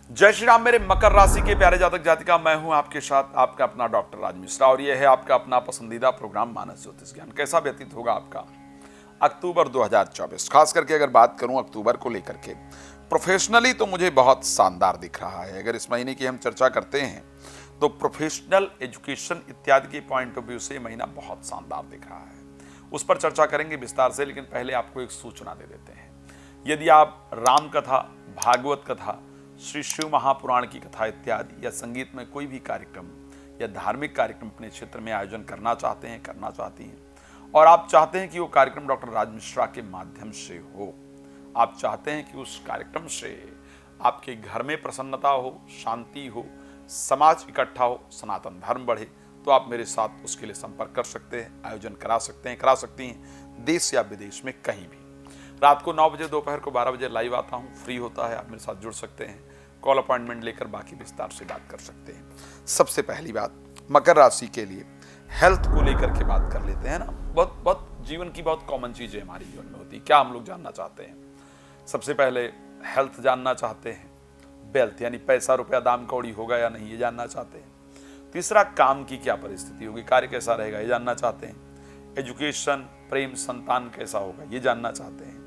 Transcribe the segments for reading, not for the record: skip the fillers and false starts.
जय श्री राम मेरे मकर राशि के प्यारे जातक जातिका, मैं हूं आपके साथ आपका अपना डॉक्टर राज मिश्रा और यह है आपका अपना पसंदीदा प्रोग्राम मानस ज्योतिष ज्ञान। कैसा व्यतीत होगा आपका अक्टूबर 2024। खास करके अगर बात करूं अक्टूबर को लेकर के प्रोफेशनली तो मुझे बहुत शानदार दिख रहा है। अगर इस महीने की हम चर्चा करते हैं तो प्रोफेशनल एजुकेशन इत्यादि के पॉइंट ऑफ व्यू से महीना बहुत शानदार दिख रहा है। उस पर चर्चा करेंगे विस्तार से, लेकिन पहले आपको एक सूचना दे देते हैं। यदि आप राम कथा, भागवत कथा, श्री शिव महापुराण की कथा इत्यादि या संगीत में कोई भी कार्यक्रम या धार्मिक कार्यक्रम अपने क्षेत्र में आयोजन करना चाहते हैं, करना चाहती हैं, और आप चाहते हैं कि वो कार्यक्रम डॉक्टर राज मिश्रा के माध्यम से हो, आप चाहते हैं कि उस कार्यक्रम से आपके घर में प्रसन्नता हो, शांति हो, समाज इकट्ठा हो, सनातन धर्म बढ़े, तो आप मेरे साथ उसके लिए संपर्क कर सकते हैं, आयोजन करा सकते हैं, करा सकती हैं, देश या विदेश में कहीं भी। रात को 9 बजे, दोपहर को 12 बजे लाइव आता हूं, फ्री होता है, आप मेरे साथ जुड़ सकते हैं, कॉल अपॉइंटमेंट लेकर बाकी विस्तार से बात कर सकते हैं। सबसे पहली बात मकर राशि के लिए हेल्थ को लेकर के बात कर लेते हैं ना। बहुत जीवन की बहुत कॉमन चीजें हमारे जीवन में होती है। क्या हम लोग जानना चाहते हैं? सबसे पहले हेल्थ जानना चाहते हैं, वेल्थ यानी पैसा रुपया दाम कौड़ी होगा या नहीं ये जानना चाहते हैं। तीसरा, काम की क्या परिस्थिति होगी, कार्य कैसा रहेगा ये जानना चाहते हैं। एजुकेशन, प्रेम, संतान कैसा होगा ये जानना चाहते हैं।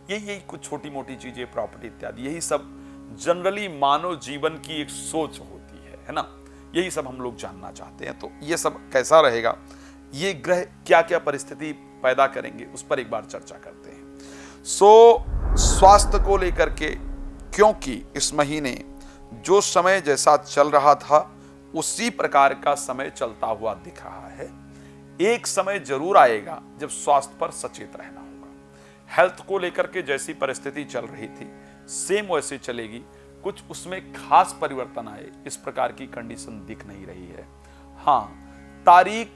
यही कुछ छोटी मोटी चीजें, प्रॉपर्टी इत्यादि, यही सब जनरली मानव जीवन की एक सोच होती है ना। यही सब हम लोग जानना चाहते हैं। तो ये सब कैसा रहेगा, ये ग्रह क्या क्या परिस्थिति पैदा करेंगे, उस पर एक बार चर्चा करते हैं। स्वास्थ्य को लेकर के, क्योंकि इस महीने जो समय जैसा चल रहा था उसी प्रकार का समय चलता हुआ दिख रहा है। एक समय जरूर आएगा जब स्वास्थ्य पर सचेत रहना होगा। हेल्थ को लेकर के जैसी परिस्थिति चल रही थी सेम वैसे चलेगी, कुछ उसमें खास परिवर्तन आए इस प्रकार की कंडीशन दिख नहीं रही है। हाँ, तारीख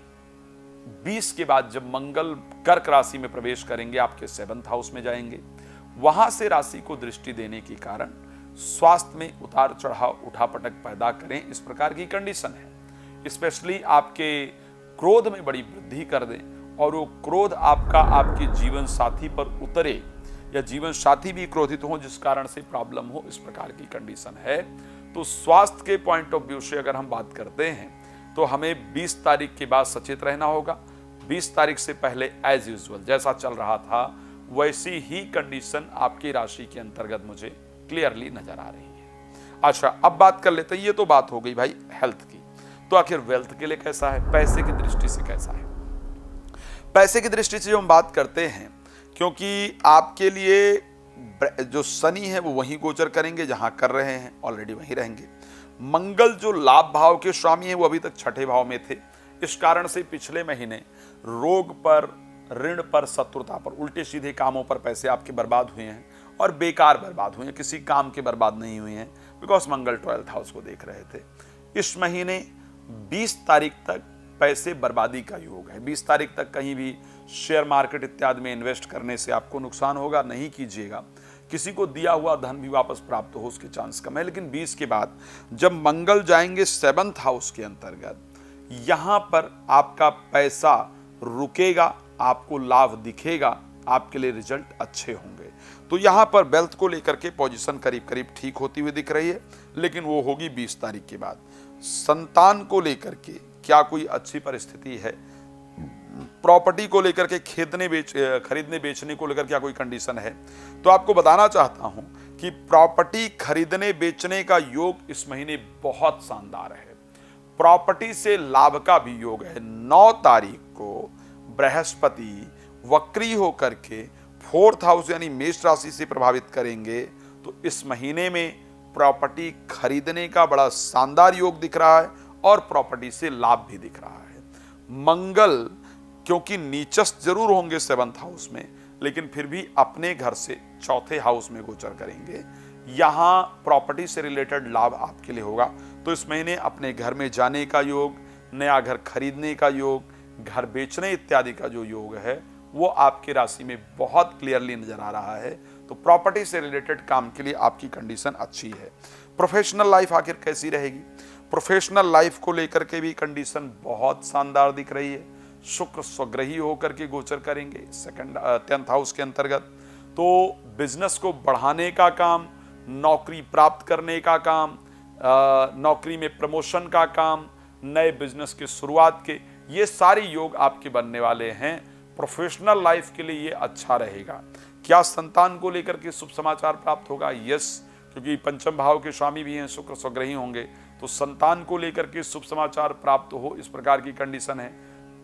20 के बाद जब मंगल कर्क राशि में प्रवेश करेंगे, आपके 7th हाउस में जाएंगे, वहां से राशि को दृष्टि देने के कारण स्वास्थ्य में उतार चढ़ाव, उठापटक पैदा करें, इस प्रकार की कंडीशन है। स्पेशली आपके क्रोध में बड़ी वृद्धि कर दें और वो क्रोध आपका आपके जीवन साथी पर उतरे या जीवन साथी भी क्रोधित हो जिस कारण से प्रॉब्लम हो, इस प्रकार की कंडीशन है। तो स्वास्थ्य के पॉइंट ऑफ व्यू से अगर हम बात करते हैं तो हमें 20 तारीख के बाद सचेत रहना होगा। 20 तारीख से पहले एज यूजुअल जैसा चल रहा था वैसी ही कंडीशन आपकी राशि के अंतर्गत मुझे क्लियरली नजर आ रही है। अच्छा, अब बात कर लेते हैं। ये तो बात हो गई भाई हेल्थ की, तो आखिर वेल्थ के लिए कैसा है, पैसे की दृष्टि से कैसा है? पैसे की दृष्टि से जो हम बात करते हैं, क्योंकि आपके लिए जो शनि है वो वहीं गोचर करेंगे जहां कर रहे हैं, ऑलरेडी वहीं रहेंगे। मंगल जो लाभ भाव के स्वामी है वो अभी तक 6ठे भाव में थे। इस कारण से पिछले महीने रोग पर, ऋण पर, शत्रुता पर, उल्टे सीधे कामों पर पैसे आपके बर्बाद हुए हैं और बेकार बर्बाद हुए हैं, किसी काम के बर्बाद नहीं हुए हैं, बिकॉज मंगल 12th हाउस को देख रहे थे। इस महीने 20 तारीख तक पैसे बर्बादी का योग है। 20 तारीख तक कहीं भी शेयर मार्केट इत्यादि में इन्वेस्ट करने से आपको नुकसान होगा, नहीं कीजिएगा। किसी को दिया हुआ धन भी वापस प्राप्त हो उसके चांस कम है। लेकिन 20 के बाद जब मंगल जाएंगे 7th हाउस के अंतर्गत, यहां पर आपका पैसा रुकेगा, आपको लाभ दिखेगा, आपके लिए रिजल्ट अच्छे होंगे। तो यहां पर वेल्थ को लेकर के पोजीशन करीब करीब ठीक होती हुई दिख रही है, लेकिन वो होगी 20 तारीख के बाद। संतान को लेकर के क्या कोई अच्छी परिस्थिति है? प्रॉपर्टी को लेकर के खरीदने बेचने को लेकर क्या कोई कंडीशन है? तो आपको बताना चाहता हूं कि प्रॉपर्टी खरीदने बेचने का योग इस महीने बहुत शानदार है। प्रॉपर्टी से लाभ का भी योग है। 9 तारीख को बृहस्पति वक्री होकर के 4th हाउस यानी मेष राशि से प्रभावित करेंगे, तो इस महीने में प्रॉपर्टी खरीदने का बड़ा शानदार योग दिख रहा है और प्रॉपर्टी से लाभ भी दिख रहा है। मंगल क्योंकि नीचस्थ जरूर होंगे 7th हाउस में, लेकिन फिर भी अपने घर से 4थे हाउस में गोचर करेंगे, यहां प्रॉपर्टी से रिलेटेड लाभ आपके लिए होगा। तो इस महीने अपने घर में जाने का योग, नया घर खरीदने का योग, घर बेचने इत्यादि का जो योग है वो आपकी राशि में बहुत क्लियरली नजर आ रहा है। तो प्रॉपर्टी से रिलेटेड काम के लिए आपकी कंडीशन अच्छी है। प्रोफेशनल लाइफ आखिर कैसी रहेगी? प्रोफेशनल लाइफ को लेकर के भी कंडीशन बहुत शानदार दिख रही है। शुक्र स्वग्रही होकर के गोचर करेंगे 10th हाउस के अंतर्गत, तो बिजनेस को बढ़ाने का काम, नौकरी प्राप्त करने का काम, नौकरी में प्रमोशन का काम, नए बिजनेस की शुरुआत के, ये सारे योग आपके बनने वाले हैं। प्रोफेशनल लाइफ के लिए ये अच्छा रहेगा। क्या संतान को लेकर के शुभ समाचार प्राप्त होगा? यस, क्योंकि पंचम भाव के स्वामी भी हैं, शुक्र स्वग्रही होंगे, तो संतान को लेकर के शुभ समाचार प्राप्त हो, इस प्रकार की कंडीशन है।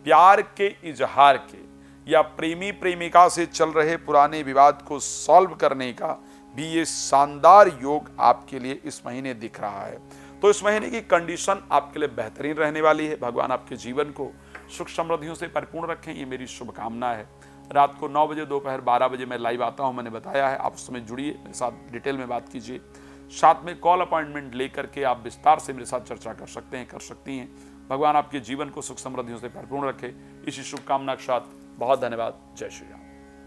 प्यार के इजहार के या प्रेमी प्रेमिका से चल रहे पुराने विवाद को सॉल्व करने का भी ये शानदार योग आपके लिए इस महीने दिख रहा है। तो इस महीने की कंडीशन आपके लिए बेहतरीन रहने वाली है। भगवान आपके जीवन को सुख समृद्धियों से परिपूर्ण रखें, ये मेरी शुभकामना है। रात को 9 बजे, दोपहर 12 बजे मैं लाइव आता हूं, मैंने बताया है, आप उस समय जुड़िए, मेरे साथ डिटेल में बात कीजिए। साथ में कॉल अपॉइंटमेंट लेकर के आप विस्तार से मेरे साथ चर्चा कर सकते हैं, कर सकती हैं। भगवान आपके जीवन को सुख समृद्धियों से परिपूर्ण रखे, इसी शुभकामना के साथ बहुत धन्यवाद। जय श्री राम।